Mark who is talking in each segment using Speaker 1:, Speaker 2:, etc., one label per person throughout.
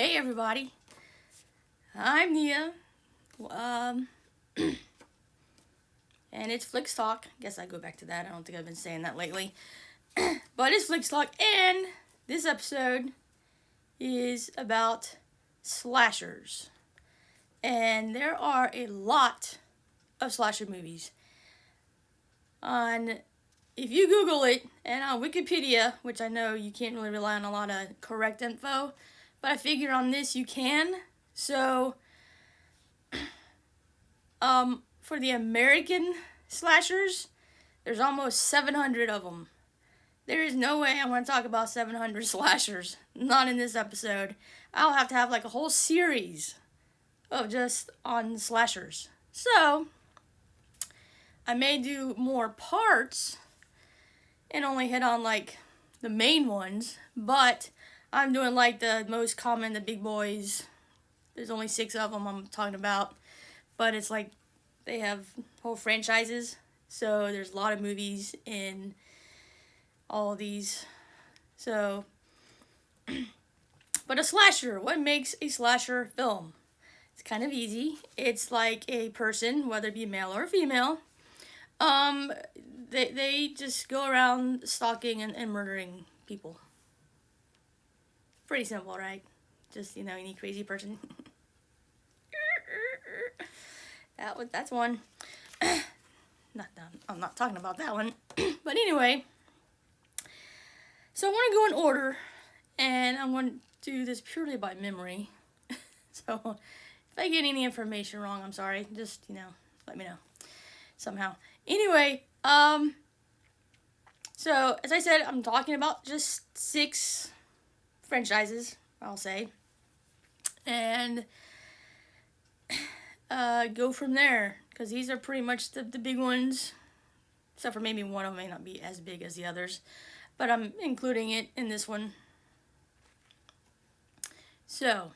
Speaker 1: Hey everybody, I'm Nia, um, and it's Flix Talk. Guess I go back to that. I don't think I've been saying that lately, but it's Flix Talk, and this episode is about slashers, and there are a lot of slasher movies. On If you Google it, and on Wikipedia, which I know you can't really rely on a lot of correct info, but I figure on this you can. So for the American slashers, there's almost 700 of them. There is no way I'm going to talk about 700 slashers. Not in this episode. I'll have to have like a whole series of just on slashers. So, I may do more parts and only hit on like the main ones, but I'm doing like the most common, the big boys. There's only 6 of them I'm talking about, but it's like they have whole franchises, so there's a lot of movies in all of these. So, but a slasher, what makes a slasher film? It's kind of easy. It's like a person, whether it be male or female, they just go around stalking and murdering people. Pretty simple, right? Just, any crazy person. That's one. I'm not talking about that one. But anyway, so I want to go in order, and I'm going to do this purely by memory. So if I get any information wrong, I'm sorry. Just, let me know somehow. Anyway, so as I said, I'm talking about just 6 franchises, I'll say. And go from there, because these are pretty much the big ones, except for maybe one of them may not be as big as the others, but I'm including it in this one. So,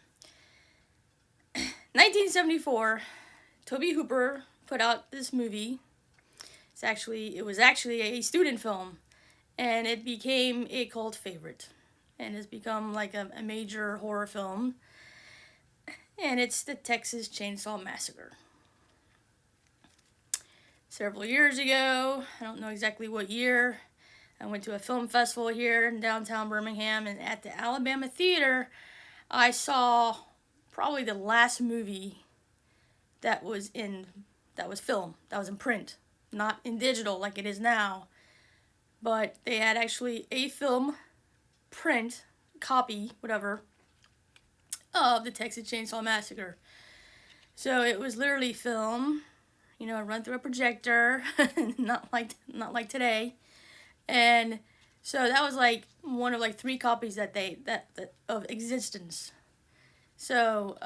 Speaker 1: 1974, Tobe Hooper put out this movie. It was actually a student film, and it became a cult favorite, and has become like a major horror film. And it's the Texas Chainsaw Massacre. Several years ago, I don't know exactly what year, I went to a film festival here in downtown Birmingham, and at the Alabama Theater, I saw probably the last movie that was film, that was in print, not in digital like it is now, but they had actually a film print copy, whatever, of the Texas Chainsaw Massacre. So it was literally film, run through a projector, not like today. And so that was like one of like 3 copies that of existence. So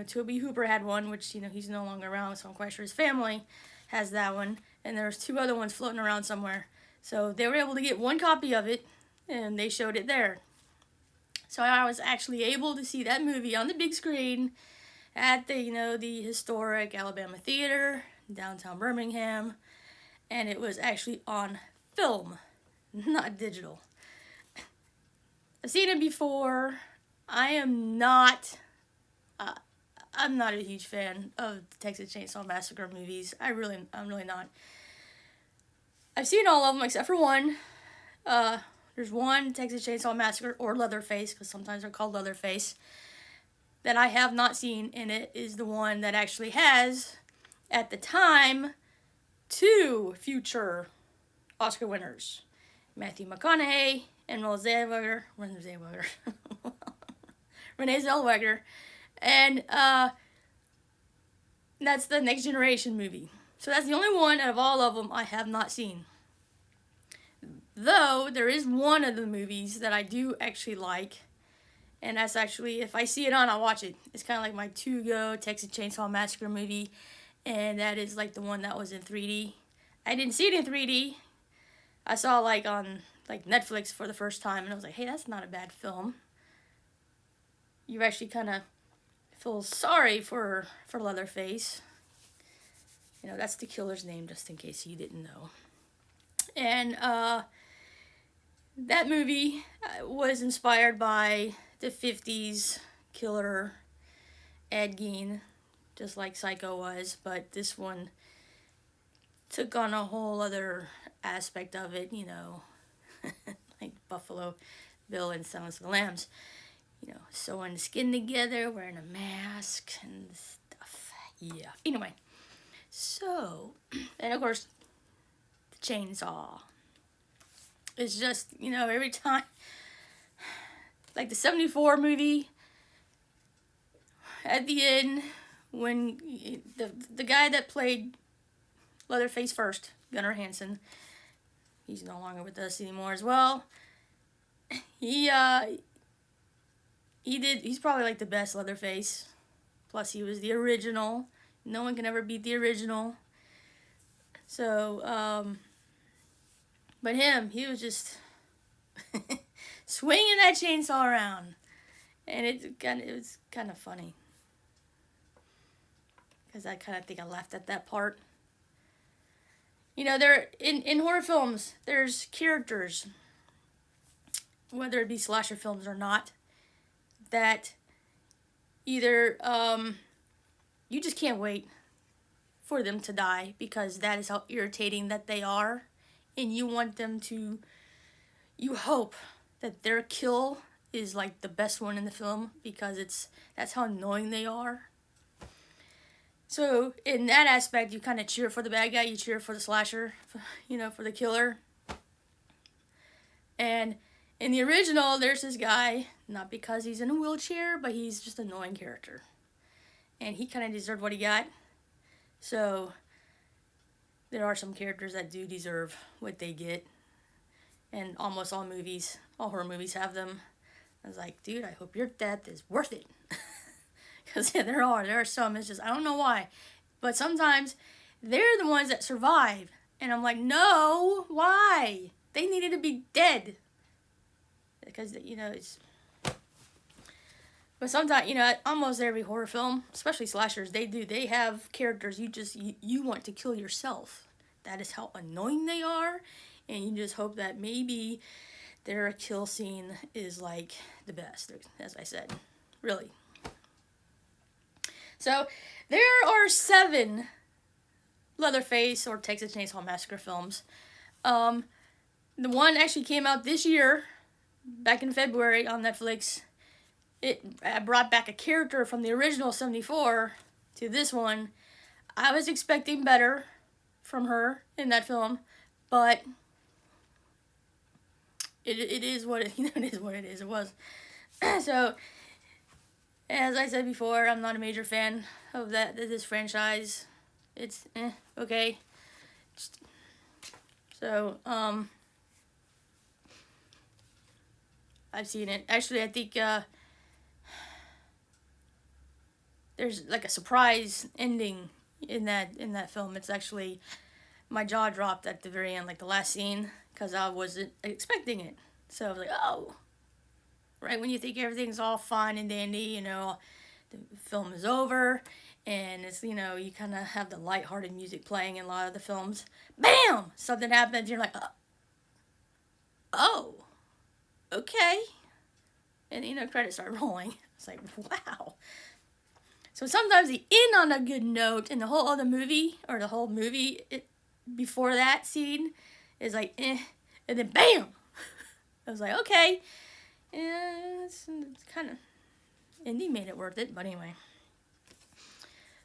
Speaker 1: Tobe Hooper had one, which he's no longer around, so I'm quite sure his family has that one, and there's 2 other ones floating around somewhere. So they were able to get 1 copy of it, and they showed it there. So I was actually able to see that movie on the big screen at the historic Alabama Theater, downtown Birmingham, and it was actually on film, not digital. I've seen it before. I'm not a huge fan of the Texas Chainsaw Massacre movies. I'm really not. I've seen all of them except for one. There's one, Texas Chainsaw Massacre, or Leatherface, because sometimes they're called Leatherface, that I have not seen, and it is the one that actually has, at the time, 2 future Oscar winners, Matthew McConaughey and Renee Zellweger, and that's the Next Generation movie. So that's the only one out of all of them I have not seen. Though, there is one of the movies that I do actually like, and that's actually, if I see it on, I'll watch it. It's kind of like my to-go Texas Chainsaw Massacre movie, and that is like the one that was in 3D. I didn't see it in 3D. I saw like on like Netflix for the first time, and I was like, hey, that's not a bad film. You actually kind of feel sorry for Leatherface. That's the killer's name, just in case you didn't know. And that movie was inspired by the 50s killer Ed Gein, just like Psycho was, but this one took on a whole other aspect of it, like Buffalo Bill and Silence of the Lambs, sewing the skin together, wearing a mask and stuff. Yeah. Anyway, so, and of course, the chainsaw. It's just, every time, like the 74 movie, at the end, when the guy that played Leatherface first, Gunnar Hansen, he's no longer with us anymore as well. He's probably like the best Leatherface. Plus he was the original. No one can ever beat the original. So, but he was just swinging that chainsaw around. And it was kind of funny. Because I kind of think I laughed at that part. There in horror films, there's characters, whether it be slasher films or not, that either you just can't wait for them to die because that is how irritating that they are, and you hope that their kill is like the best one in the film because that's how annoying they are. So in that aspect, you kind of cheer for the bad guy, you cheer for the slasher, for the killer. And in the original, there's this guy, not because he's in a wheelchair, but he's just an annoying character. And he kind of deserved what he got. So there are some characters that do deserve what they get. And almost all horror movies have them. I was like, dude, I hope your death is worth it. Because there are some, it's just, I don't know why. But sometimes they're the ones that survive. And I'm like, no, why? They needed to be dead. Because, it's... But sometimes, almost every horror film, especially slashers, they have characters you want to kill yourself. That is how annoying they are. And you just hope that maybe their kill scene is like the best, as I said. Really. So, there are 7 Leatherface or Texas Chainsaw Massacre films. The one actually came out this year, back in February on Netflix. It brought back a character from the original 74 to this one. I was expecting better from her in that film, but it is what it is what it is. It was. So, as I said before, I'm not a major fan of this franchise. It's okay. So, I've seen it. Actually, I think there's like a surprise ending in that film. It's actually, my jaw dropped at the very end, like the last scene, because I wasn't expecting it. So I was like, oh. Right when you think everything's all fine and dandy, the film is over, and it's, you kind of have the lighthearted music playing in a lot of the films. Bam! Something happens, you're like, oh, okay. And, credits start rolling. It's like, wow. So sometimes they end on a good note, and the whole movie, before that scene is like, and then bam! I was like, okay. And it's kind of, ending made it worth it, but anyway.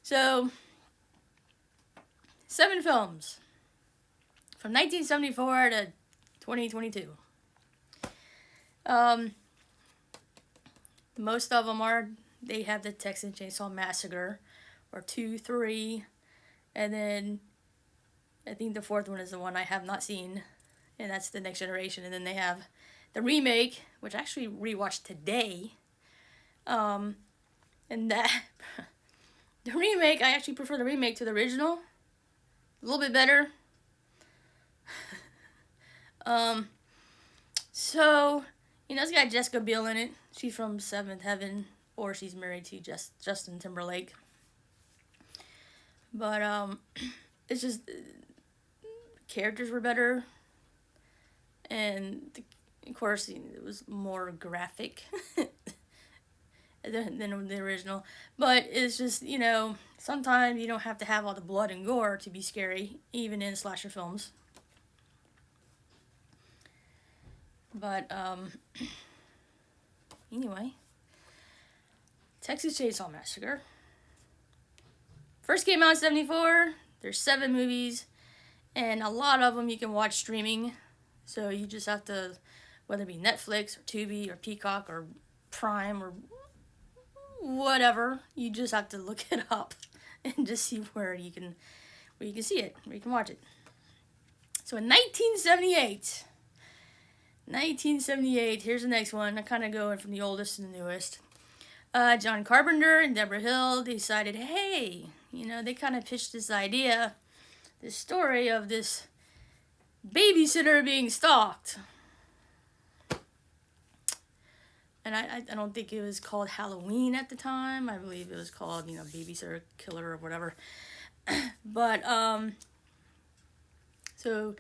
Speaker 1: So, 7 films from 1974 to 2022. Most of them they have the Texas Chainsaw Massacre, or 2, 3, and then I think the 4th one is the one I have not seen, and that's The Next Generation, and then they have the remake, which I actually rewatched today, and that, the remake, I actually prefer the remake to the original, a little bit better. So, it's got Jessica Biel in it. She's from Seventh Heaven, or she's married to Justin Timberlake. But, it's just, characters were better, and of course, it was more graphic than the original. But it's just, you know, sometimes you don't have to have all the blood and gore to be scary, even in slasher films. But, anyway. Texas Chainsaw Massacre. First came out in 74. There's 7 movies. And a lot of them you can watch streaming. So you just have to, whether it be Netflix or Tubi or Peacock or Prime or whatever, you just have to look it up and just see where you can see it, where you can watch it. So in 1978, here's the next one. I'm kind of going from the oldest to the newest. John Carpenter and Deborah Hill decided, hey, you know, they kind of pitched this idea, this story of this babysitter being stalked. And I don't think it was called Halloween at the time. I believe it was called, you know, Babysitter Killer or whatever. But, so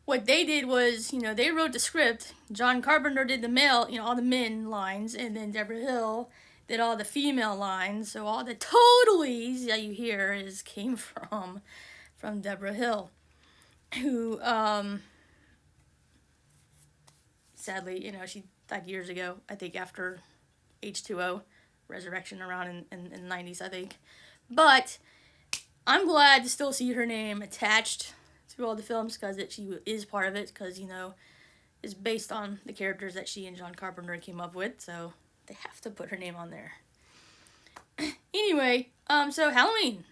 Speaker 1: what they did was, you know, they wrote the script. John Carpenter did the male, you know, all the men lines, and then Deborah Hill did all the female lines. So all the totallys that you hear came from Deborah Hill, who sadly, you know, she died years ago. I think after H2O, Resurrection, around in the 90s, I think. But I'm glad to still see her name attached through all the films, because she is part of it, because, you know, it's based on the characters that she and John Carpenter came up with, so they have to put her name on there. Anyway, so Halloween.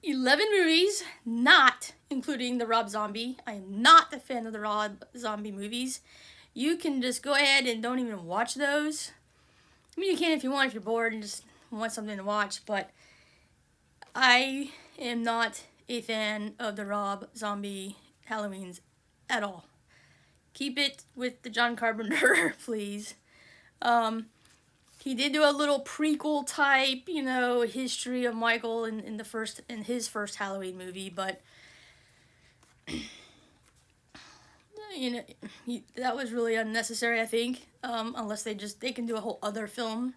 Speaker 1: 11 movies, not including the Rob Zombie. I am not a fan of the Rob Zombie movies. You can just go ahead and don't even watch those. I mean, you can if you want, if you're bored and just want something to watch, but I am not a fan of the Rob Zombie Halloweens at all. Keep it with the John Carpenter, please. He did do a little prequel type, you know, history of Michael in his first Halloween movie, but you know, that was really unnecessary, I think. Unless they can do a whole other film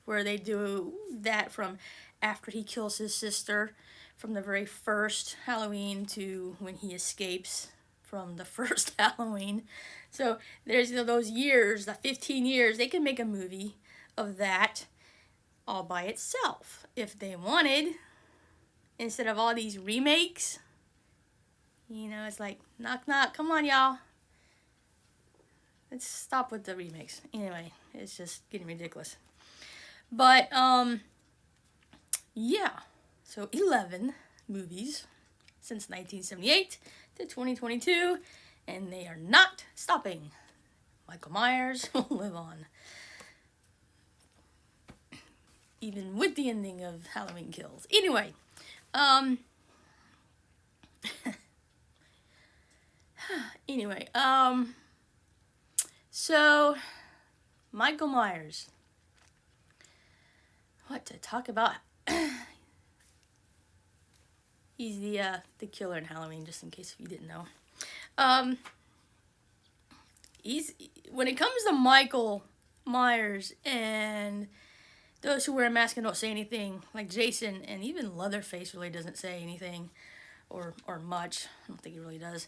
Speaker 1: where they do that from after he kills his sister, from the very first Halloween to when he escapes from the first Halloween. So there's, you know, those years, the 15 years, they can make a movie of that all by itself if they wanted, instead of all these remakes. You know, it's like, knock knock, come on y'all, let's stop with the remakes. Anyway, it's just getting ridiculous. But yeah, so 11 movies since 1978 to 2022, and they are not stopping. Michael Myers will live on, even with the ending of Halloween Kills. Anyway, so Michael Myers. What to talk about? He's the killer in Halloween, just in case if you didn't know. When it comes to Michael Myers and those who wear a mask and don't say anything, like Jason, and even Leatherface really doesn't say anything or much. I don't think he really does.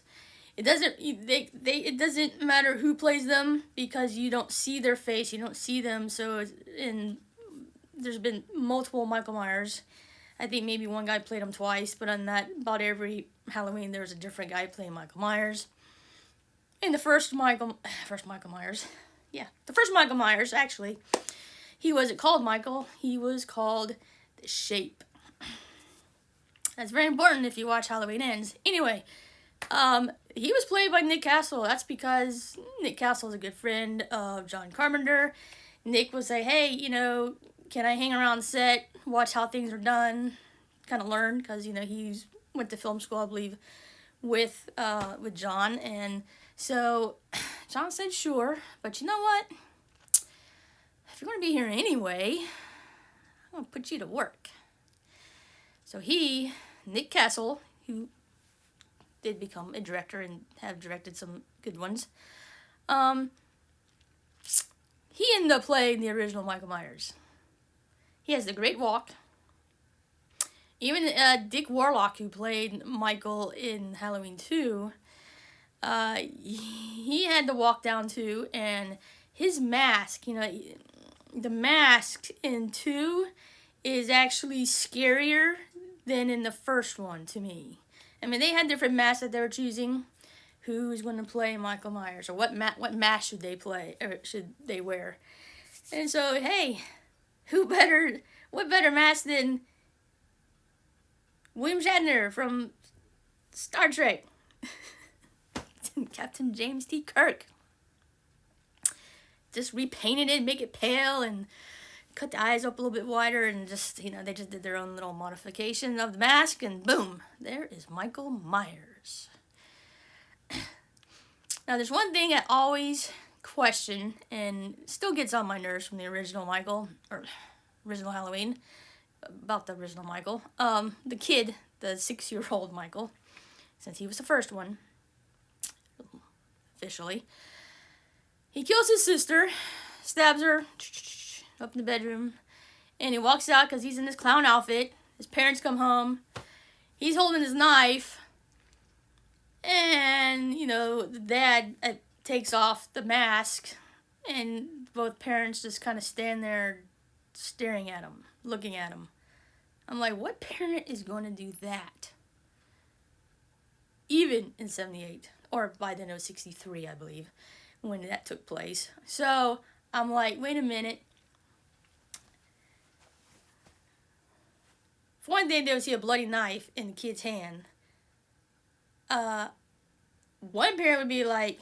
Speaker 1: It doesn't matter who plays them, because you don't see their face, you don't see them. So there's been multiple Michael Myers. I think maybe one guy played him twice, but on that, about every Halloween, there was a different guy playing Michael Myers. And the first Michael Myers, actually, he wasn't called Michael, he was called The Shape. That's very important if you watch Halloween Ends. Anyway, he was played by Nick Castle. That's because Nick Castle is a good friend of John Carpenter. Nick would say, hey, you know, can I hang around set, watch how things are done, kind of learn, because, you know, he went to film school, I believe, with John. And so John said, sure, but you know what? If you're going to be here anyway, I'm going to put you to work. So Nick Castle, who did become a director and have directed some good ones, he ended up playing the original Michael Myers. He has the great walk. Even Dick Warlock, who played Michael in Halloween 2, he had to walk down too, and his mask, the mask in 2 is actually scarier than in the first one to me. I mean, they had different masks that they were choosing. Who's going to play Michael Myers, or what mask should they play, or should they wear? And so, hey, what better mask than William Shatner from Star Trek? Captain James T. Kirk. Just repainted it, make it pale, and cut the eyes up a little bit wider, and just, they just did their own little modification of the mask, and boom, there is Michael Myers. Now, there's one thing I always question, and still gets on my nerves from the original Michael, or original Halloween, about the original Michael. The kid, the 6-year-old Michael, since he was the first one, officially. He kills his sister, stabs her up in the bedroom, and he walks out because he's in this clown outfit. His parents come home. He's holding his knife. And, the dad takes off the mask, and both parents just kind of stand there staring at him, looking at him. I'm like, what parent is going to do that? Even in 78, or by then it was 63, I believe, when that took place. So, I'm like, wait a minute. For one thing, they would see a bloody knife in the kid's hand. One parent would be like,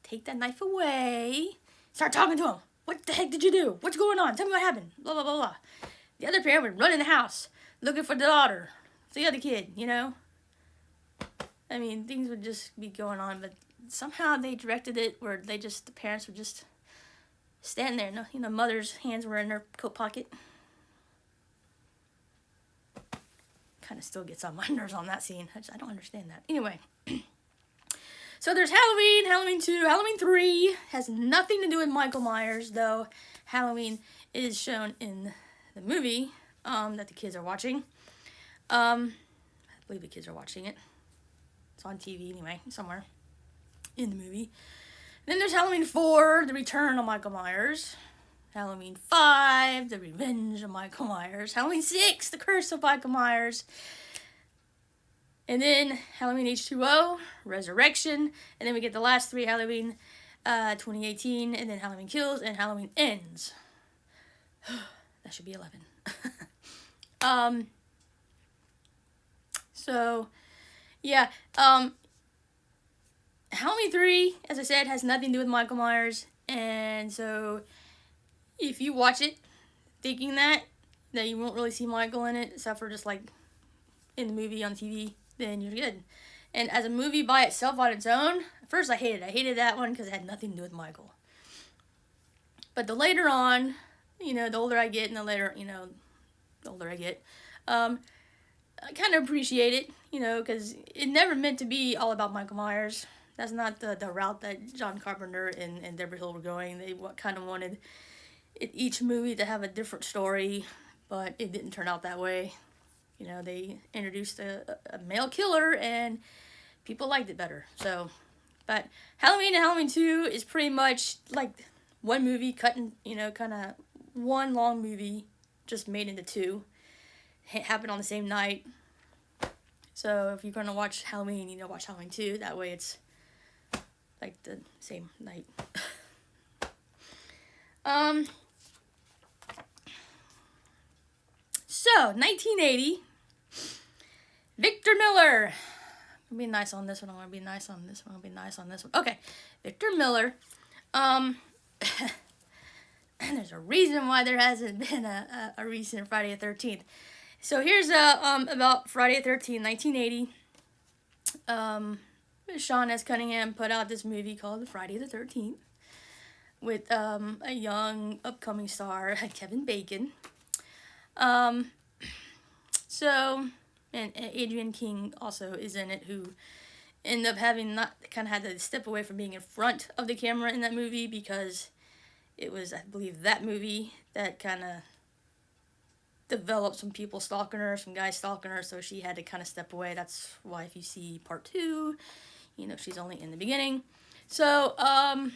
Speaker 1: take that knife away. Start talking to him. What the heck did you do? What's going on? Tell me what happened. Blah, blah, blah, blah. The other parent would run in the house looking for the daughter. The other kid, I mean, things would just be going on, but somehow they directed it where the parents would just stand there. Mother's hands were in her coat pocket. Kind of still gets on my nerves on that scene. I don't understand that. Anyway. So there's Halloween, Halloween 2, Halloween 3. Has nothing to do with Michael Myers, though Halloween is shown in the movie that the kids are watching. I believe the kids are watching it. It's on TV anyway, somewhere in the movie. Then there's Halloween 4, The Return of Michael Myers. Halloween 5, The Revenge of Michael Myers. Halloween 6, The Curse of Michael Myers. And then Halloween H2O, Resurrection. And then we get the last 3, Halloween 2018, and then Halloween Kills, and Halloween Ends. That should be 11. So, yeah. Halloween 3, as I said, has nothing to do with Michael Myers. And so, if you watch it thinking that you won't really see Michael in it, except for just like in the movie on TV, then you're good. And as a movie by itself on its own, at first I hated it. I hated that one because it had nothing to do with Michael. But the later on, the older I get and the older I get, I kind of appreciate it, because it never meant to be all about Michael Myers. That's not the route that John Carpenter and Deborah Hill were going. They kind of wanted each movie to have a different story, but it didn't turn out that way. They introduced a male killer, and people liked it better. So, but Halloween and Halloween 2 is pretty much like one movie cut in, kind of one long movie just made into 2. It happened on the same night. So if you're going to watch Halloween, watch Halloween 2. That way it's like the same night. So, 1980, Victor Miller. I'm going to be nice on this one. I'm going to be nice on this one. I'm going to be nice on this one. Okay, Victor Miller. There's a reason why there hasn't been a recent Friday the 13th. So here's about Friday the 13th, 1980. Sean S. Cunningham put out this movie called The Friday the 13th with a young upcoming star, Kevin Bacon. So, and Adrienne King also is in it, who ended up having not kind of had to step away from being in front of the camera in that movie because it was, I believe, that movie that kind of developed some people stalking her, some guys stalking her, so she had to kind of step away. That's why if you see part 2, she's only in the beginning. So, and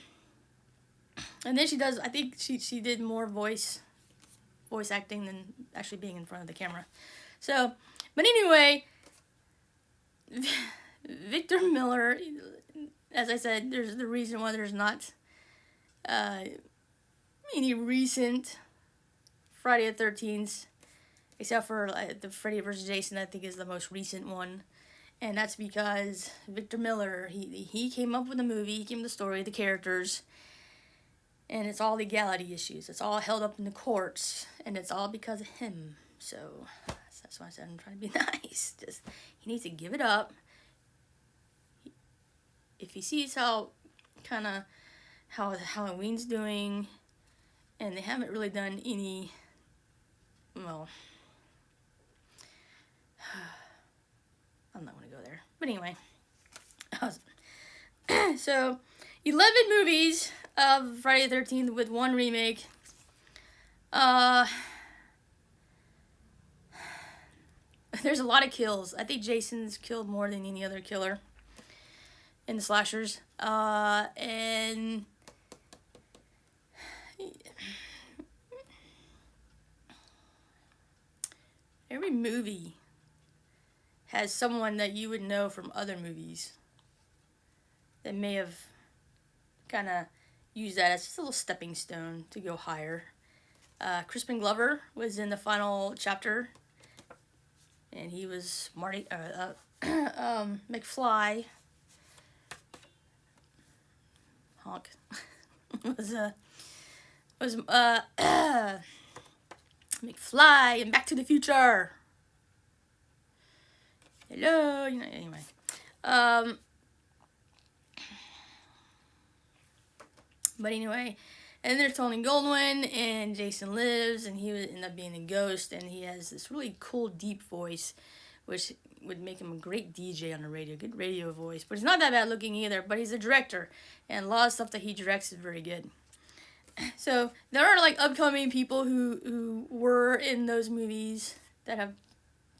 Speaker 1: then she does, I think she did more voice acting than actually being in front of the camera. So, but anyway, Victor Miller, as I said, there's the reason why there's not any recent Friday the 13th, except for the Freddy vs. Jason, I think is the most recent one. And that's because Victor Miller, he came up with the movie, he came up with the story, the characters, and it's all legality issues. It's all held up in the courts, and it's all because of him. So that's why I said I'm trying to be nice. Just, he needs to give it up. If he sees how Halloween's doing, and they haven't really done any, well, I'm not going to go there. But anyway, so 11 movies of Friday the 13th with 1 remake. There's a lot of kills. I think Jason's killed more than any other killer in the slashers. And every movie has someone that you would know from other movies that may have kind of used that as just a little stepping stone to go higher. Crispin Glover was in the final chapter, and he was Marty McFly. Honk. was McFly in Back to the Future. Hello, anyway. But anyway, and there's Tony Goldwyn, and Jason Lives, and he would end up being a ghost, and he has this really cool, deep voice, which would make him a great DJ on the radio, good radio voice. But he's not that bad looking either, but he's a director, and a lot of stuff that he directs is very good. So there are like upcoming people who were in those movies that have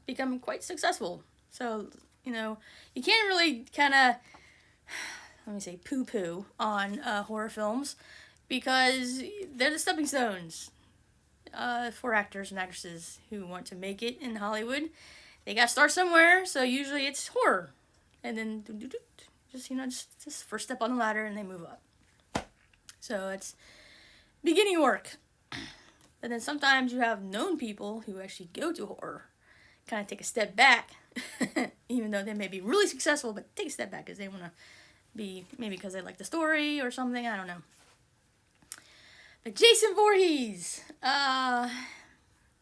Speaker 1: become quite successful. So, you can't really kind of, let me say, poo-poo on horror films because they're the stepping stones for actors and actresses who want to make it in Hollywood. They got to start somewhere, so usually it's horror. And then just first step on the ladder and they move up. So it's beginning work. But then sometimes you have known people who actually go to horror, kind of take a step back, even though they may be really successful, but take a step back because they want to be, maybe because they like the story or something, I don't know. But Jason Voorhees,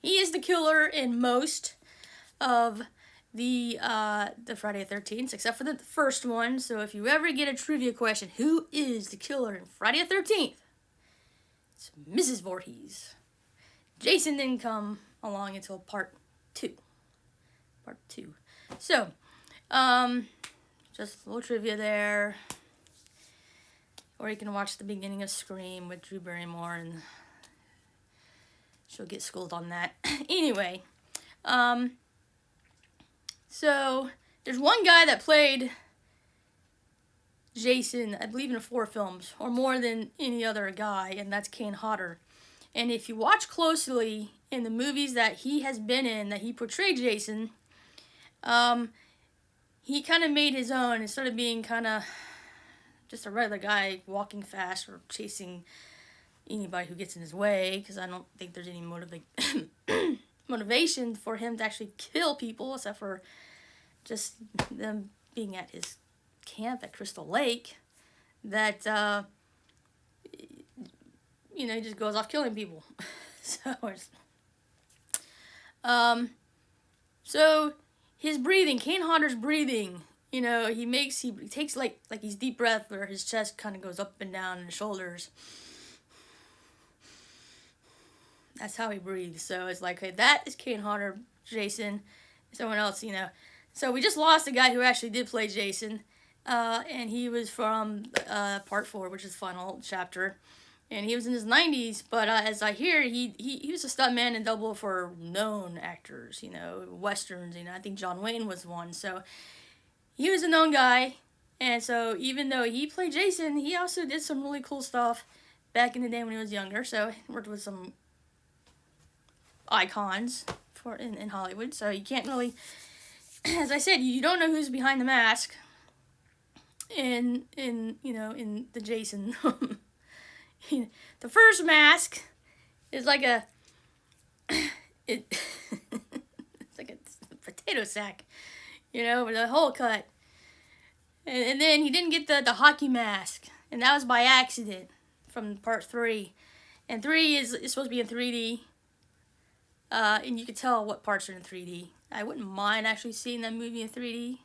Speaker 1: he is the killer in most of the Friday the 13th, except for the first one. So if you ever get a trivia question, who is the killer in Friday the 13th? It's Mrs. Voorhees. Jason didn't come along until part 2. So, just a little trivia there. Or you can watch the beginning of Scream with Drew Barrymore, and she'll get schooled on that. Anyway, so there's one guy that played Jason, I believe, in 4 films, or more than any other guy, and that's Kane Hodder. And if you watch closely in the movies that he has been in, that he portrayed Jason, he kind of made his own instead of being kind of just a regular guy walking fast or chasing anybody who gets in his way, because I don't think there's any motivation for him to actually kill people, except for just them being at his camp at Crystal Lake, that, he just goes off killing people. So his breathing, Kane Hodder's breathing, he takes like he's deep breath where his chest kind of goes up and down and his shoulders. That's how he breathes. So it's like, okay, that is Kane Hodder, Jason, someone else, So we just lost a guy who actually did play Jason, and he was from part 4, which is the final chapter. And he was in his 90s, but as I hear, he was a stuntman and double for known actors, westerns. I think John Wayne was one. So he was a known guy. And so even though he played Jason, he also did some really cool stuff back in the day when he was younger. So he worked with some icons in Hollywood. So you can't really, as I said, you don't know who's behind the mask in the Jason. The first mask is like it's like a potato sack, with a hole cut. And then he didn't get the hockey mask, and that was by accident from part 3. And 3 is supposed to be in 3D, and you can tell what parts are in 3D. I wouldn't mind actually seeing that movie in 3D.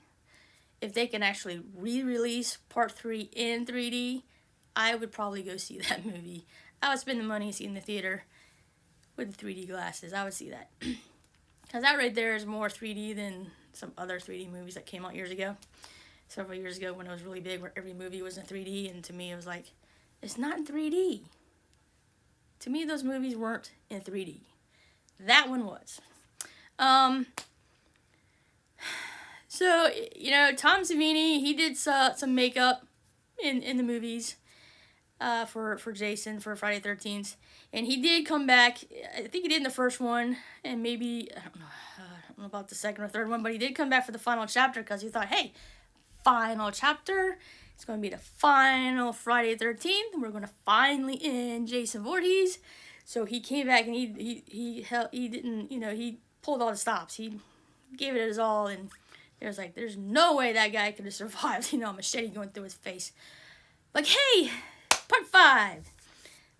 Speaker 1: If they can actually re-release part 3 in 3D, I would probably go see that movie. I would spend the money to see it in the theater with the 3D glasses. I would see that. Because that right there is more 3D than some other 3D movies that came out years ago. Several years ago when it was really big, where every movie was in 3D, and to me it was like, it's not in 3D. To me, those movies weren't in 3D. That one was. So, Tom Savini, he did some makeup in the movies for Jason, for Friday the 13th. And he did come back, I think he did in the first one, and maybe, I don't know about the second or third one, but he did come back for the final chapter because he thought, hey, final chapter, it's going to be the final Friday the 13th. We're going to finally end Jason Voorhees. So he came back and he didn't, he pulled all the stops. He gave it his all, and there's no way that guy could have survived, a machete going through his face. Like, hey, part 5.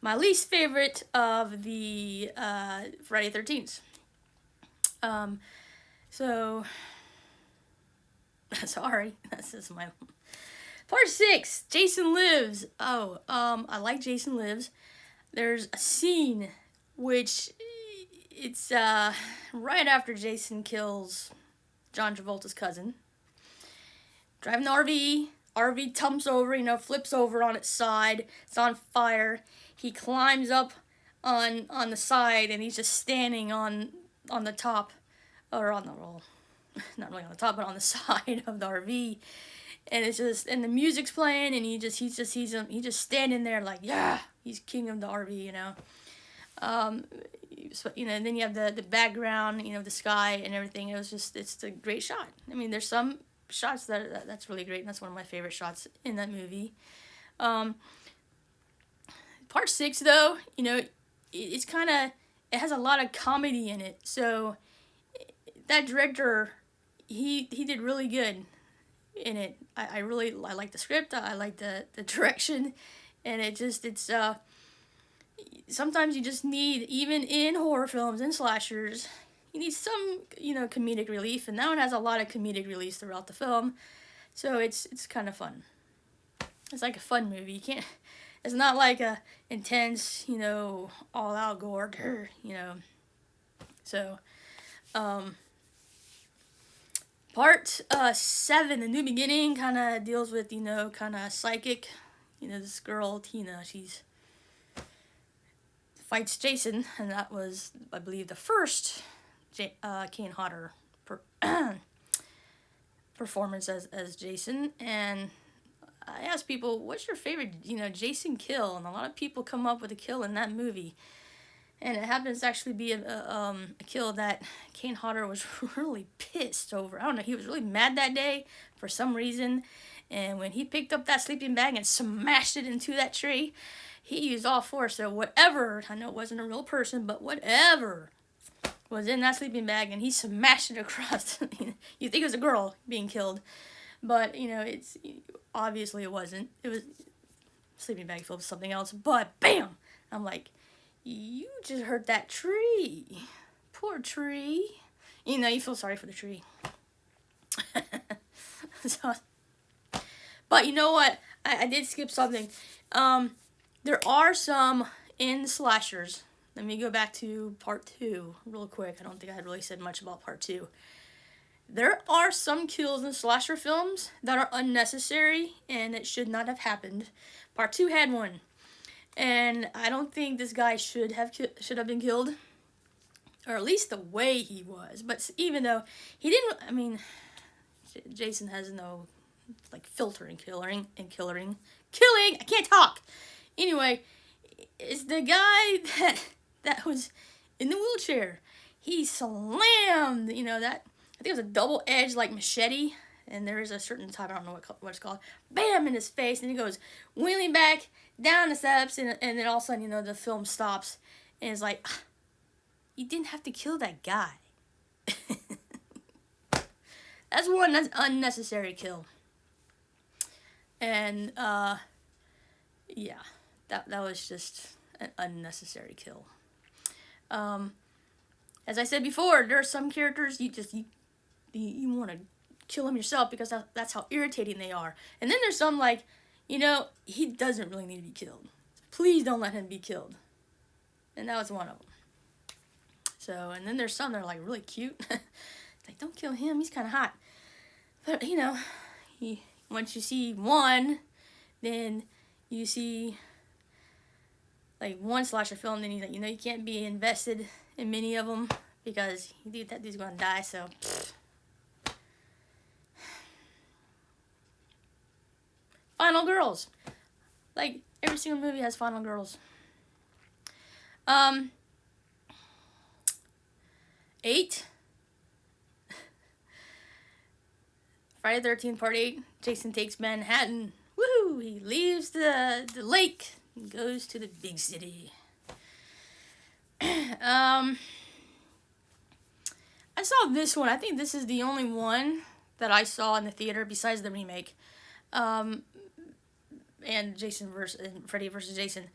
Speaker 1: My least favorite of the Friday the 13th. So, sorry, that's just my... Part 6, Jason Lives. Oh, I like Jason Lives. There's a scene which it's right after Jason kills John Travolta's cousin. Driving the RV tumbles over, flips over on its side. It's on fire. He climbs up on the side, and he's just standing on the top, or on the roll. Not really on the top, but on the side of the RV. And it's just, and the music's playing, and he's just standing there like, yeah, he's king of the RV, So, and then you have the background, the sky and everything. It's a great shot. I mean, there's some shots that's really great, and that's one of my favorite shots in that movie. Part 6, though, it's kind of, it has a lot of comedy in it. So that director, he did really good in it. I like the script. I like the direction, and it's sometimes you just need, even in horror films and slashers, you need some comedic relief, and that one has a lot of comedic relief throughout the film. So it's kind of fun. It's like a fun movie. You can't. It's not like a intense, all out gore, So, part 7, The New Beginning, kind of deals with, kind of psychic. This girl, Tina, she's fights Jason, and that was, I believe, the first Kane Hodder performance as Jason. And I asked people, what's your favorite, Jason kill? And a lot of people come up with a kill in that movie. And it happens to actually be a kill that Kane Hodder was really pissed over. I don't know, he was really mad that day for some reason. And when he picked up that sleeping bag and smashed it into that tree, he used all force. So whatever, I know it wasn't a real person, but whatever was in that sleeping bag, and he smashed it across. You think it was a girl being killed, but, it's obviously it wasn't. It was sleeping bag filled with something else, but bam! I'm like, you just hurt that tree. Poor tree. You feel sorry for the tree. So, but you know what? I did skip something. There are some in slashers. Let me go back to part 2 real quick. I don't think I had really said much about part 2. there are some kills in slasher films that are unnecessary and it should not have happened. Part 2 had one. And I don't think this guy should have been killed, or at least the way he was. But even though he didn't, I mean, Jason has no like filter in killing. I can't talk. Anyway, it's the guy that was in the wheelchair. He slammed, that I think it was a double-edged like machete, and there is a certain type, I don't know what it's called, bam, in his face, and he goes wheeling back down the steps, and then all of a sudden, the film stops, and it's like, you didn't have to kill that guy. That's unnecessary kill. And, yeah, that was just an unnecessary kill. As I said before, there are some characters you want to kill them yourself because that's how irritating they are. And then there's some like, he doesn't really need to be killed. Please don't let him be killed. And that was one of them. So, and then there's some that are like really cute. Like, don't kill him, he's kind of hot. But, once you see one, then you see like one slasher film, then you can't be invested in many of them because that dude's gonna die, so. Final girls. Like, every single movie has final girls. 8. Friday the 13th, Part 8. Jason takes Manhattan. Woohoo! He leaves the lake and goes to the big city. I saw this one. I think this is the only one that I saw in the theater besides the remake. And Freddy versus Jason.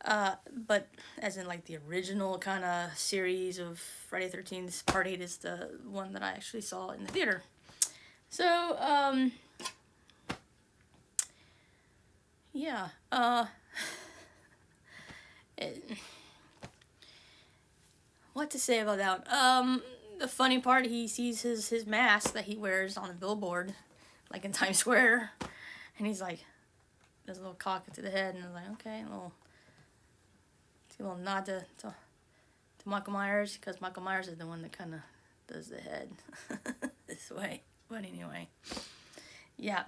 Speaker 1: But as in like the original kind of series of Friday the 13th, Part 8 is the one that I actually saw in the theater. So, yeah, what to say about that? The funny part, he sees his mask that he wears on the billboard, like in Times Square, and he's like, there's a little cock into the head, and I'm like, okay, a little nod to Michael Myers, because Michael Myers is the one that kind of does the head this way. But anyway, yeah.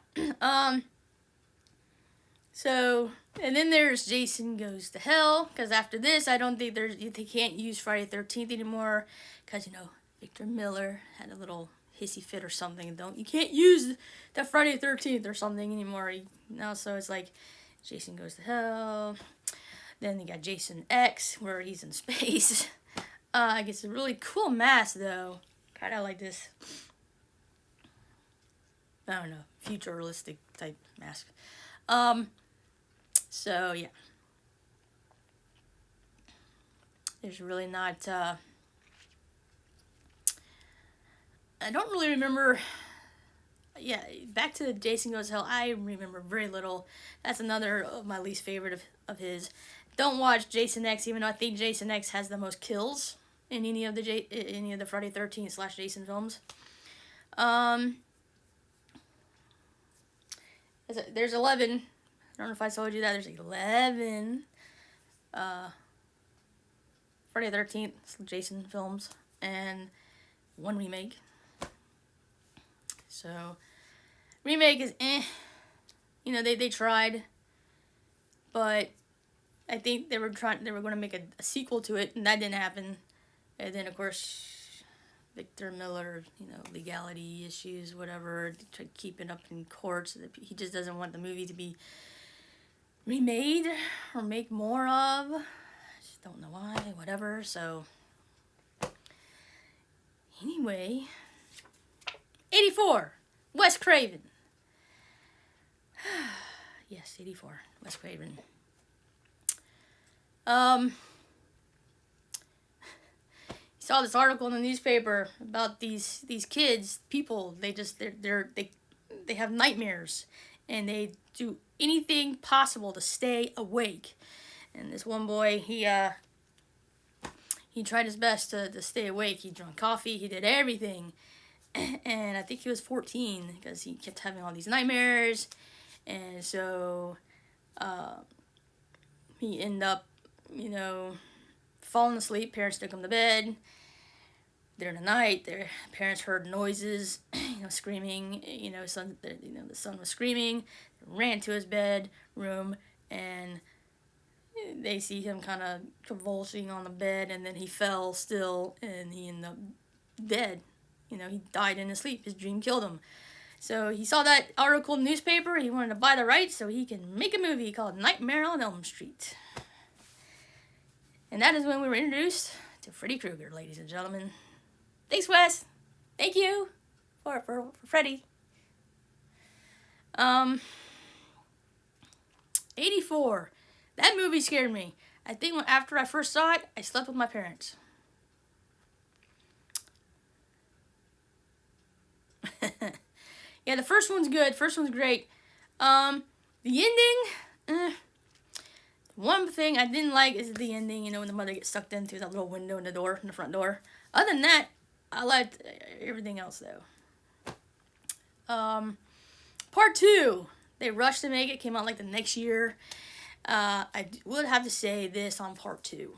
Speaker 1: So, and then there's Jason Goes to Hell, because after this, I don't think they can't use Friday the 13th anymore, because, Victor Miller had a little hissy fit or something. You can't use the Friday the 13th or something anymore. So it's like Jason Goes to Hell. Then you got Jason X, where he's in space. Gets a really cool mask, though. Kind of like this, I don't know, futuristic type mask. So, yeah. There's really not, I don't really remember, back to Jason Goes to Hell, I remember very little. That's another of my least favorite of his. Don't watch Jason X, even though I think Jason X has the most kills in any of the Friday 13th / Jason films. There's 11. I don't know if I told you that. There's 11 Friday the 13th Jason films and one remake. So, remake is they tried, but I think they were going to make a sequel to it, and that didn't happen. And then, of course, Victor Miller, legality issues, whatever, tried to keep it up in courts. He just doesn't want the movie to be remade or make more of. I just don't know why, whatever. So, anyway, 84, Wes Craven. Yes, 84, Wes Craven. Saw this article in the newspaper about these kids, people. They have nightmares, and they do anything possible to stay awake. And this one boy, he tried his best to stay awake. He drank coffee. He did everything, and I think he was 14 because he kept having all these nightmares, and so he ended up, falling asleep. Parents took him to bed. During the night, their parents heard noises, screaming. The son was screaming. Ran to his bedroom, and they see him kind of convulsing on the bed, and then he fell still, and he ended up dead. He died in his sleep. His dream killed him. So he saw that article in the newspaper. He wanted to buy the rights so he can make a movie called Nightmare on Elm Street. And that is when we were introduced to Freddy Krueger, ladies and gentlemen. Thanks, Wes. Thank you for Freddy. 84. That movie scared me. I think after I first saw it, I slept with my parents. Yeah, the first one's good. First one's great. The ending, one thing I didn't like is the ending, when the mother gets sucked in through that little window in the front door. Other than that, I liked everything else, though. Part 2. They rushed to make it. Came out like the next year. I would have to say this on part 2.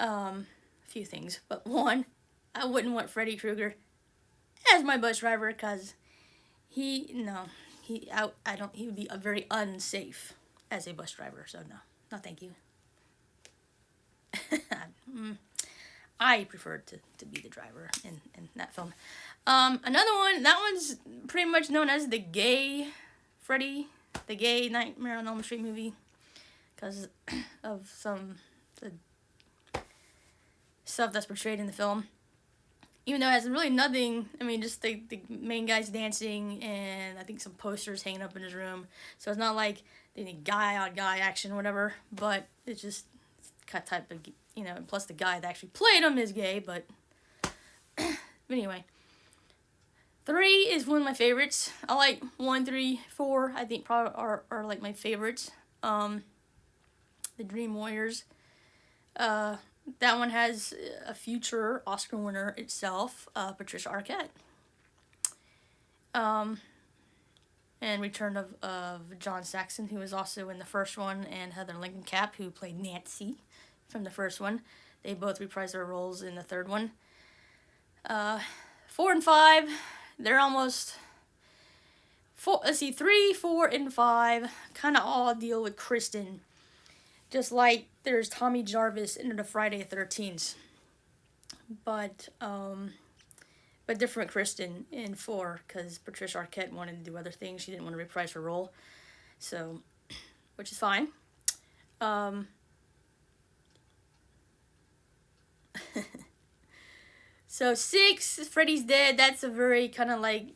Speaker 1: A few things. But one, I wouldn't want Freddy Krueger as my bus driver because he would be very unsafe as a bus driver. So no thank you. I preferred to be the driver in that film. Another one, that one's pretty much known as the gay Freddy, the gay Nightmare on Elm Street movie, because of the stuff that's portrayed in the film. Even though it has really nothing, just the main guy's dancing, and I think some posters hanging up in his room. So it's not like they need guy-on-guy action or whatever, but it's just type of, and plus the guy that actually played him is gay, but anyway. 3 is one of my favorites. I like 1, 3, 4, I think probably are like my favorites. The Dream Warriors. That one has a future Oscar winner itself, Patricia Arquette. And return of John Saxon, who was also in the first one, and Heather Langenkamp, who played Nancy from the first one. They both reprised their roles in the third one. 4 and 5, they're almost... 3, 4, and 5 kind of all deal with Kristen. Just like there's Tommy Jarvis in the Friday the 13th. But different Kristen in 4, because Patricia Arquette wanted to do other things. She didn't want to reprise her role. So, which is fine. So 6, Freddy's Dead. That's a very kind of like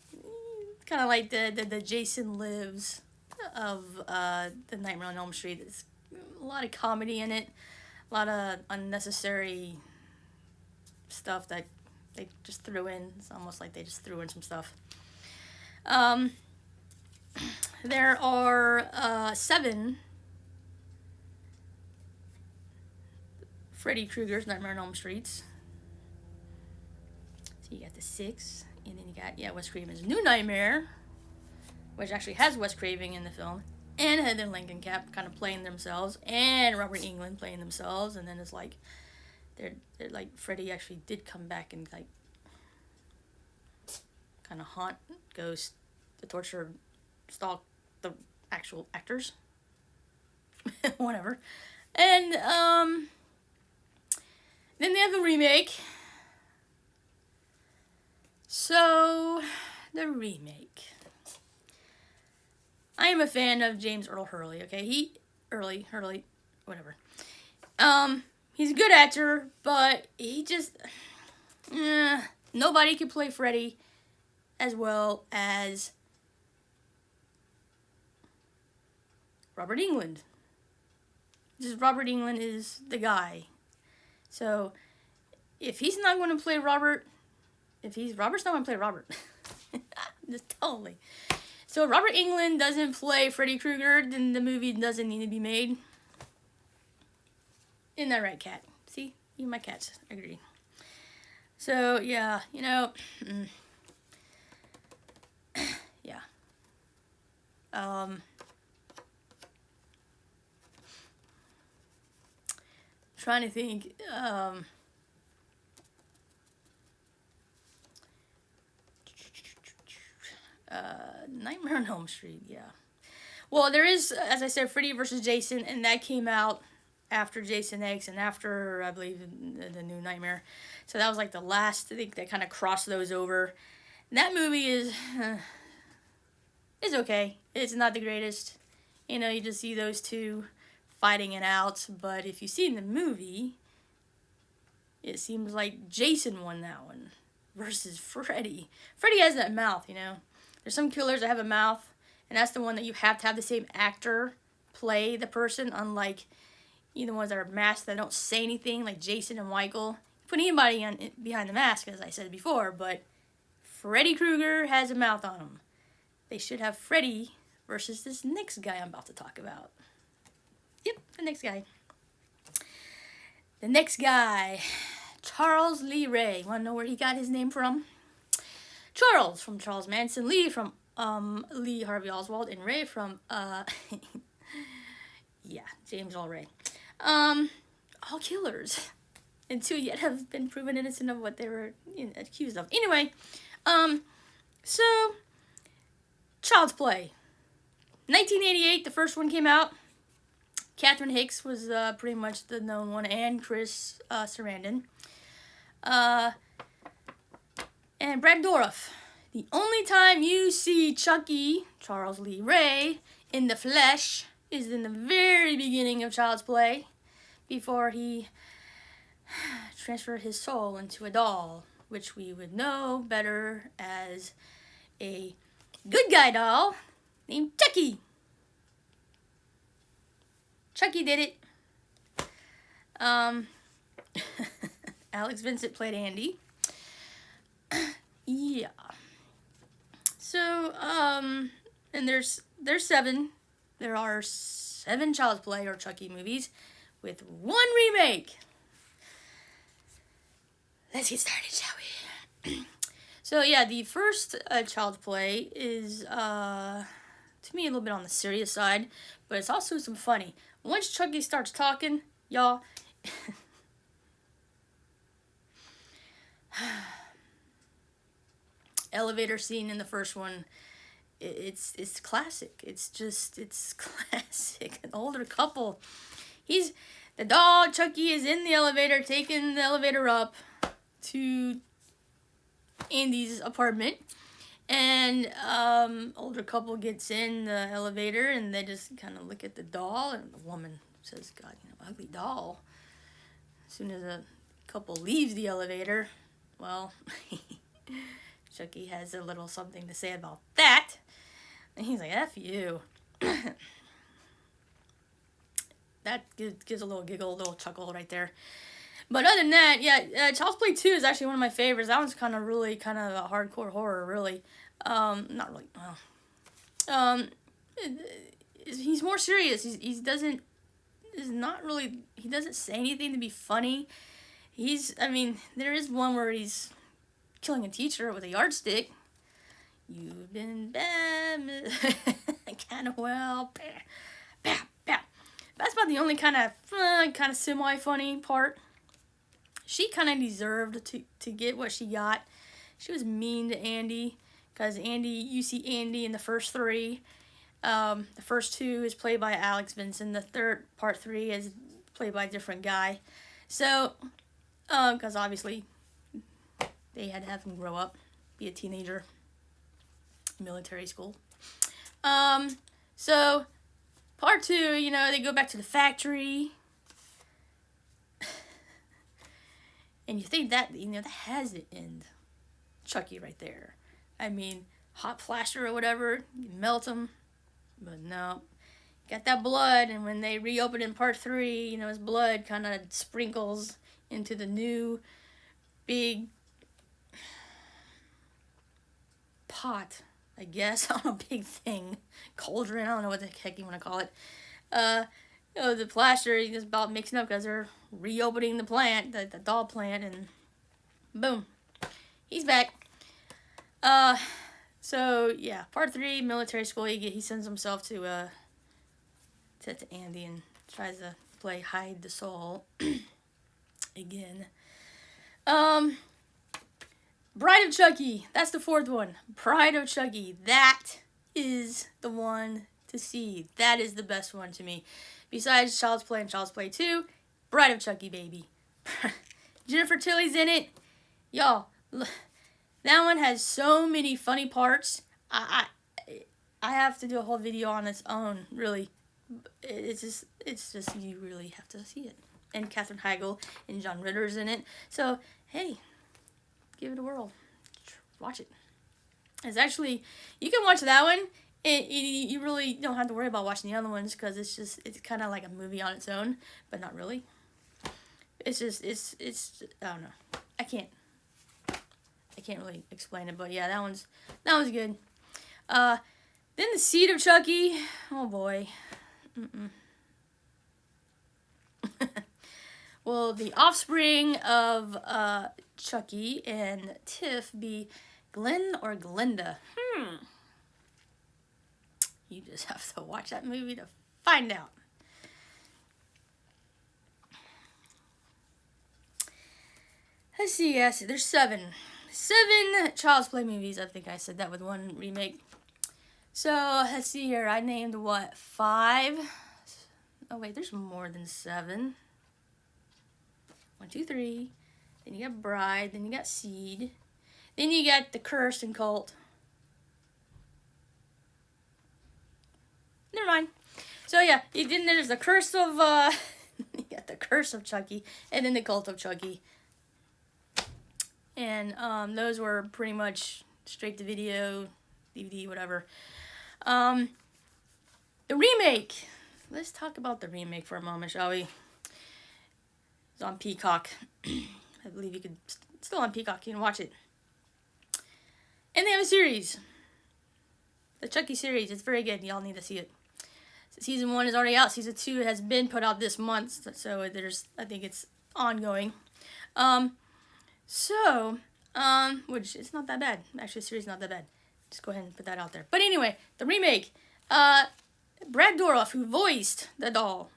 Speaker 1: the Jason Lives of the Nightmare on Elm Street. It's a lot of comedy in it, a lot of unnecessary stuff that they just threw in. It's almost like they just threw in some stuff. There are 7 Freddy Krueger's Nightmare on Elm Streets. So you got the 6, and then you got, Wes Craven's New Nightmare, which actually has Wes Craven in the film, and Heather Langenkamp kind of playing themselves, and Robert Englund playing themselves, and then it's like, they're like, Freddy actually did come back and like, kind of haunt, ghost, to torture, stalk the actual actors. Whatever. And, then they have the remake. So, the remake. I am a fan of James Earl Hurley, okay? Hurley, whatever. He's a good actor, but he just... nobody can play Freddy as well as Robert Englund. Just Robert Englund is the guy. So, if he's not going to play Robert... Robert's not going to play Robert. Just totally. So, if Robert Englund doesn't play Freddy Krueger, then the movie doesn't need to be made. Isn't that right, cat? See? You and my cats agree. So, yeah, yeah. Trying to think. Nightmare on Elm Street, yeah. Well, there is, as I said, Freddy versus Jason, and that came out after Jason X and after, I believe, the new Nightmare. So that was like the last, I think, that kind of crossed those over. And that movie is okay. It's not the greatest. You just see those two fighting it out. But if you see in the movie, it seems like Jason won that one versus Freddy. Freddy has that mouth. There's some killers that have a mouth, and that's the one that you have to have the same actor play the person, unlike the ones that are masked that don't say anything, like Jason and Michael. Put anybody behind the mask, as I said before, but Freddy Krueger has a mouth on him. They should have Freddy versus this next guy I'm about to talk about. Yep, the next guy. The next guy, Charles Lee Ray. Want to know where he got his name from? Charles from Charles Manson, Lee from Lee Harvey Oswald, and Ray from James Earl Ray. All killers, and two yet have been proven innocent of what they were accused of. Anyway, so Child's Play, 1988, the first one came out. Catherine Hicks was pretty much the known one, and Chris Sarandon. And Brad Dourif. The only time you see Chucky, Charles Lee Ray, in the flesh is in the very beginning of Child's Play, before he transferred his soul into a doll, which we would know better as a good guy doll named Chucky. Chucky did it. Alex Vincent played Andy. Yeah. So, and there's 7. There are 7 Child's Play or Chucky movies with 1 remake. Let's get started, shall we? So, yeah, the first Child's Play is, to me, a little bit on the serious side, but it's also some funny. Once Chucky starts talking, y'all, elevator scene in the first one, it's classic. It's classic. An older couple. The dog, Chucky, is in the elevator, taking the elevator up to Andy's apartment. And older couple gets in the elevator, and they just kind of look at the doll, and the woman says, "God, ugly doll." As soon as the couple leaves the elevator, well, Chucky has a little something to say about that. And he's like, F you. That gives a little giggle, a little chuckle right there. But other than that, yeah, Child's Play 2 is actually one of my favorites. That one's kind of a hardcore horror, really. Not really, well. He's more serious. He doesn't say anything to be funny. There is one where he's killing a teacher with a yardstick. You've been bad, kind of well. That's about the only kind of semi-funny part. She kind of deserved to get what she got. She was mean to Andy, because you see Andy in the first 3. The first 2 is played by Alex Vincent. The part 3 is played by a different guy. So, because obviously they had to have him grow up, be a teenager, military school. So part 2, they go back to the factory. And you think that has to end Chucky right there. Hot plaster or whatever, you melt him. But no, got that blood, and when they reopen in part 3, his blood kind of sprinkles into the new big pot, I guess, on a big thing, cauldron, I don't know what the heck you want to call it. The plaster is about mixing up because they're reopening the plant, the doll plant, and Boom. He's back. So yeah, part 3, military school. He sends himself to Andy and tries to play hide the soul again. Bride of Chucky. That's the 4th one. Bride of Chucky. That is the one to see. That is the best one to me. Besides Child's Play and Child's Play 2, Bride of Chucky, baby. Jennifer Tilly's in it. Y'all, that one has so many funny parts. I have to do a whole video on its own, really. It's just you really have to see it. And Katherine Heigl and John Ritter's in it. So, hey, give it a whirl. Watch it. It's actually, you can watch that one. You really don't have to worry about watching the other ones because it's kind of like a movie on its own, but not really. It's I don't know. I can't really explain it, but yeah, that one's good. Then the Seed of Chucky. Oh boy. Will the offspring of Chucky and Tiff be Glenn or Glenda? You just have to watch that movie to find out. Let's see, yes, there's 7 Child's Play movies. I think I said that with one remake. So, let's see here. I named, 5? Oh, wait, there's more than 7. 1, 2, 3. Then you got Bride. Then you got Seed. Then you got The Curse and Cult. Never mind. So, yeah, then there's The Curse of, you got The Curse of Chucky. And then The Cult of Chucky. And those were pretty much straight to video, DVD, whatever. The remake. Let's talk about the remake for a moment, shall we? It's on Peacock. I believe you could, it's still on Peacock. You can watch it. And they have a series. The Chucky series. It's very good. Y'all need to see it. Season 1 is already out. Season 2 has been put out this month. So I think it's ongoing. Which it's not that bad. Actually, the series is not that bad. Just go ahead and put that out there. But anyway, the remake. Brad Dourif, who voiced the doll.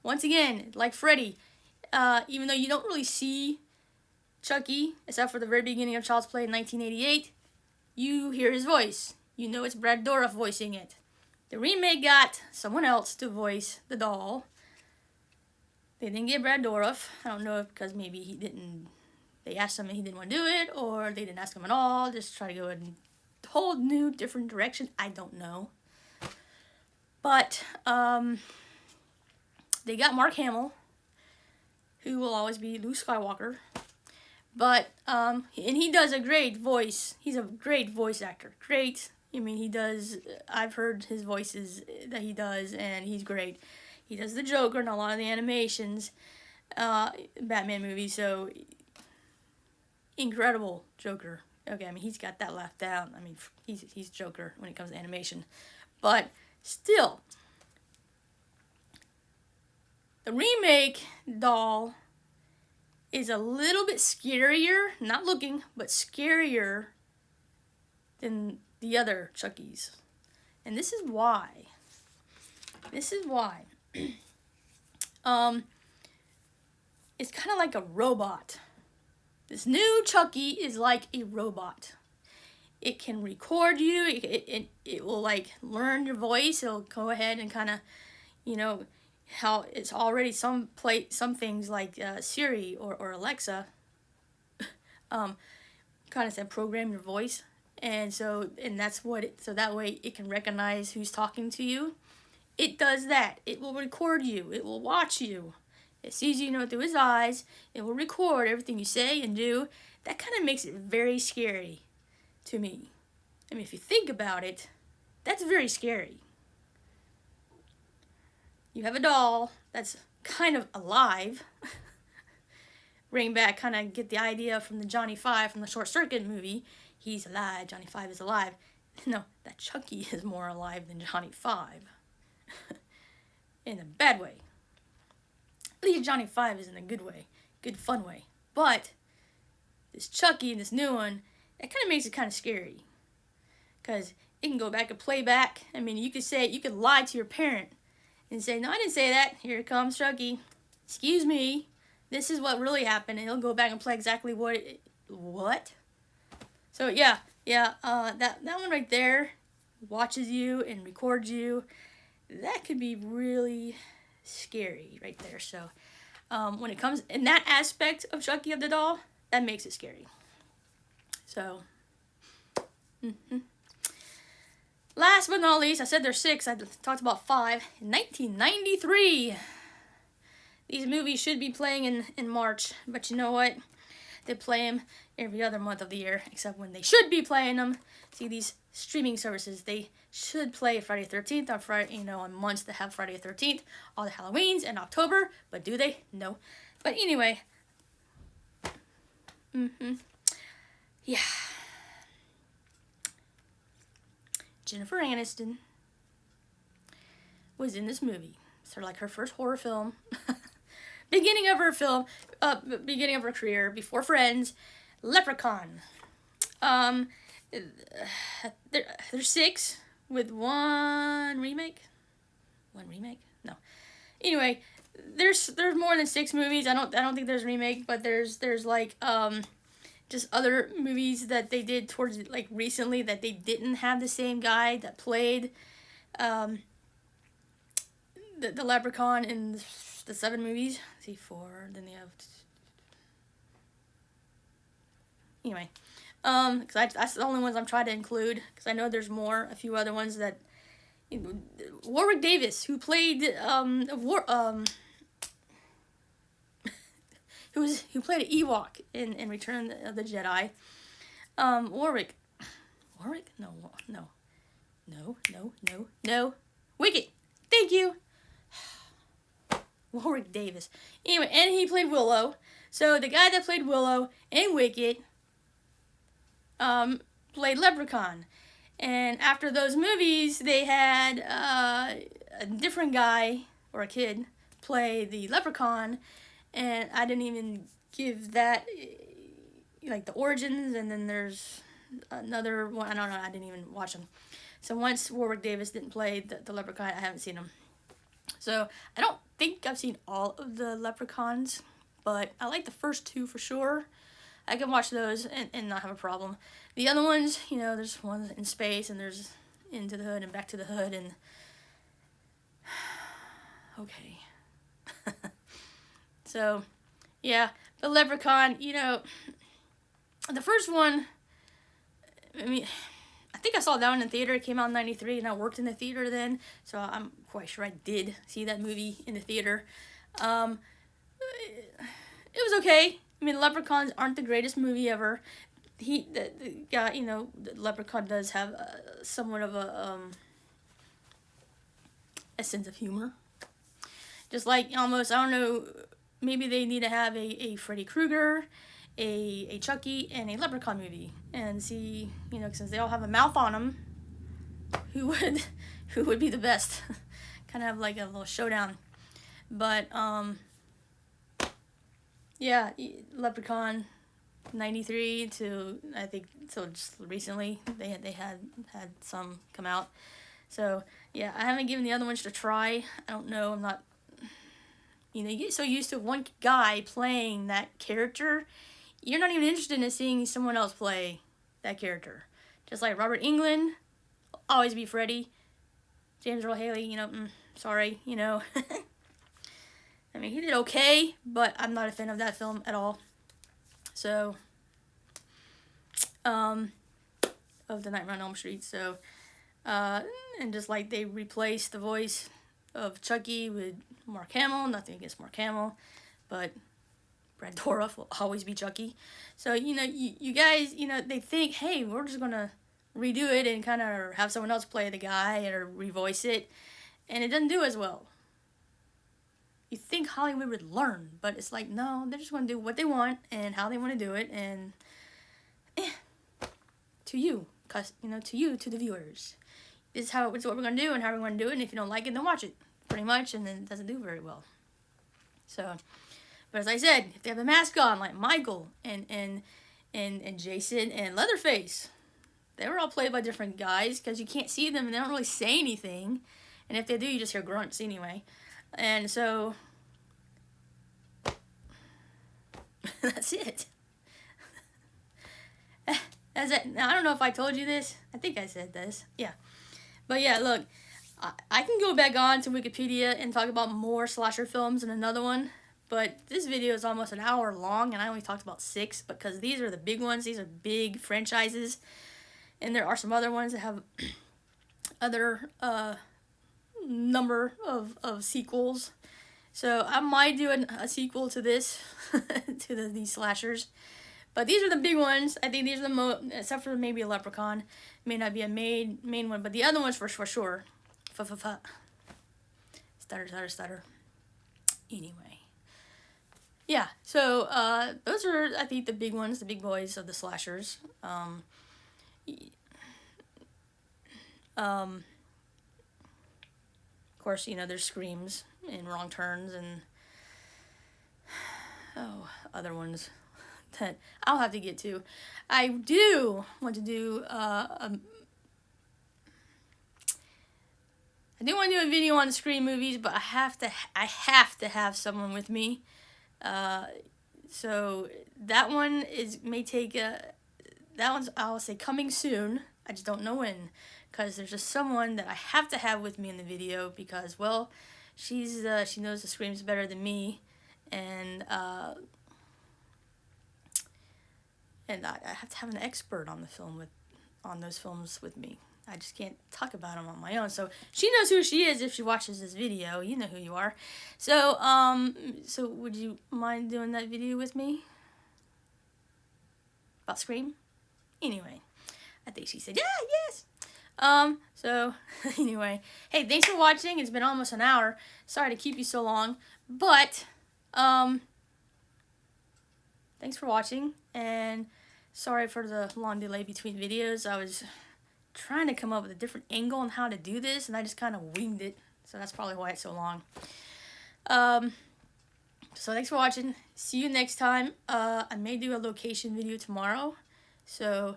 Speaker 1: Once again, like Freddy, even though you don't really see Chucky, except for the very beginning of Child's Play in 1988, you hear his voice. You know it's Brad Dourif voicing it. The remake got someone else to voice the doll. They didn't get Brad Dourif. I don't know if because maybe they asked him and he didn't want to do it, or they didn't ask him at all, just try to go in a whole new, different direction. I don't know. But, they got Mark Hamill, who will always be Luke Skywalker. But, and he does a great voice. He's a great voice actor. Great. I mean, he does, I've heard his voices that he does, and he's great. He does the Joker in a lot of the animations, Batman movies, so incredible Joker. Okay, I mean, he's got that laugh down. I mean, he's Joker when it comes to animation. But still, the remake doll is a little bit scarier, not looking, but scarier than the other Chuckies. And this is why. It's kind of like a robot. This new Chucky is like a robot. It can record you. It will like learn your voice. It'll go ahead and kind of, how it's already some things like Siri or Alexa kind of said program your voice. And so that way it can recognize who's talking to you. It does that. It will record you. It will watch you. It sees you, through his eyes. It will record everything you say and do. That kind of makes it very scary to me. I mean, if you think about it, that's very scary. You have a doll that's kind of alive. Bring back, kind of get the idea from the Johnny Five from the Short Circuit movie. He's alive. Johnny Five is alive. No, that Chucky is more alive than Johnny Five. In a bad way. At least Johnny Five is in a good way. Good, fun way. But this Chucky, this new one, that kind of makes it kind of scary. Because it can go back and play back. I mean, you could lie to your parent and say, no, I didn't say that. Here comes Chucky. Excuse me. This is what really happened. And he'll go back and play exactly what? So, yeah. That one right there watches you and records you. That could be really scary right there. So, when it comes in that aspect of Chucky of the doll, that makes it scary. So, last but not least, I said there's 6. I talked about 5. In 1993, these movies should be playing in March, but you know what? They play them every other month of the year, except when they should be playing them. See, these streaming services, they should play Friday the 13th on Friday, on months that have Friday the 13th, all the Halloweens in October, but do they? No. But anyway, yeah. Jennifer Aniston was in this movie. It's sort of like her first horror film. Beginning of her career, before Friends, Leprechaun. There's 6 with one remake. One remake? No. Anyway, there's more than 6 movies. I don't think there's a remake, but there's like just other movies that they did towards like recently that they didn't have the same guy that played the Leprechaun in the 7 movies. Let's see, 4. Then they have. Anyway, because that's the only ones I'm trying to include. Because I know there's more, a few other ones that. Warwick Davis, who played who played an Ewok in Return of the Jedi. Warwick. No. Wicket. Thank you. Warwick Davis. Anyway, and he played Willow. So the guy that played Willow and Wicket played Leprechaun. And after those movies, they had a different guy, or a kid, play the Leprechaun. And I didn't even give that, like, the origins. And then there's another one. I don't know. I didn't even watch them. So once Warwick Davis didn't play the Leprechaun, I haven't seen him. So I don't think I've seen all of the Leprechauns. But I like the first 2 for sure. I can watch those and not have a problem. The other ones, there's ones in space and there's Into the Hood and Back to the Hood and... Okay. So, yeah. The Leprechaun, the first one, I mean, I think I saw that one in theater. It came out in 93 and I worked in the theater then. So I'm quite sure I did see that movie in the theater. It was okay. I mean, Leprechauns aren't the greatest movie ever. The guy, the Leprechaun does have somewhat of a sense of humor. Just like almost, I don't know, maybe they need to have a Freddy Krueger, a Chucky, and a Leprechaun movie, and see, since they all have a mouth on them, who would be the best? Kind of have like a little showdown. But yeah, Leprechaun 93 to, I think, so just recently they had some come out. So yeah, I haven't given the other ones a try. I don't know. I'm not. You get so used to one guy playing that character, you're not even interested in seeing someone else play that character. Just like Robert Englund, always be Freddy. James Earl Haley, sorry, I mean, he did okay, but I'm not a fan of that film at all. So, of the Nightmare on Elm Street. So, and just like they replaced the voice of Chucky with Mark Hamill. Nothing against Mark Hamill, but Brad Dourif will always be Chucky. So, you guys, they think, hey, we're just going to redo it and kind of have someone else play the guy or revoice it. And it doesn't do as well. You think Hollywood would learn, but it's like, no, they're just going to do what they want and how they want to do it. And to you, to the viewers. This is what we're going to do and how we're going to do it. And if you don't like it, then watch it. Pretty much. And then it doesn't do very well. So, but as I said, if they have a mask on, like Michael and and Jason and Leatherface. They were all played by different guys because you can't see them and they don't really say anything. And if they do, you just hear grunts anyway. And so, that's it. I don't know if I told you this. I think I said this. Yeah. But yeah, look, I can go back on to Wikipedia and talk about more slasher films in another one. But this video is almost an hour long, and I only talked about 6 because these are the big ones. These are big franchises. And there are some other ones that have other number of sequels. So I might do a sequel to this, to these slashers. But these are the big ones. I think these are the most, except for maybe a Leprechaun. May not be a main one, but the other ones for sure. Stutter. Anyway. Yeah, so those are, I think, the big ones, the big boys of the slashers. Of course, you know, there's Screams and Wrong Turns and other ones that I'll have to get to. I do want to do a video on the Scream movies, but I have to have someone with me. So that one that one's, I'll say, coming soon. I just don't know when, because there's just someone that I have to have with me in the video because, well, she knows the Screams better than me, and I have to have an expert on those films with me. I just can't talk about them on my own. So she knows who she is if she watches this video. You know who you are. So so would you mind doing that video with me about Scream? Anyway, I think she said, yeah, yes. So anyway, hey, thanks for watching. It's been almost an hour. Sorry to keep you so long, but thanks for watching, and sorry for the long delay between videos. I was trying to come up with a different angle on how to do this, and I just kind of winged it, so that's probably why it's so long. So thanks for watching. See you next time. I may do a location video tomorrow, so,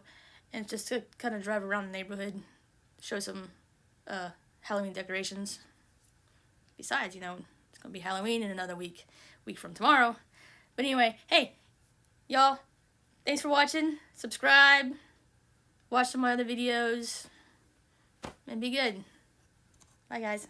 Speaker 1: and just to kind of drive around the neighborhood, show some Halloween decorations. Besides, you know, it's gonna be Halloween in another week from tomorrow. But anyway, hey, y'all, thanks for watching. Subscribe, watch some of my other videos, and be good. Bye, guys.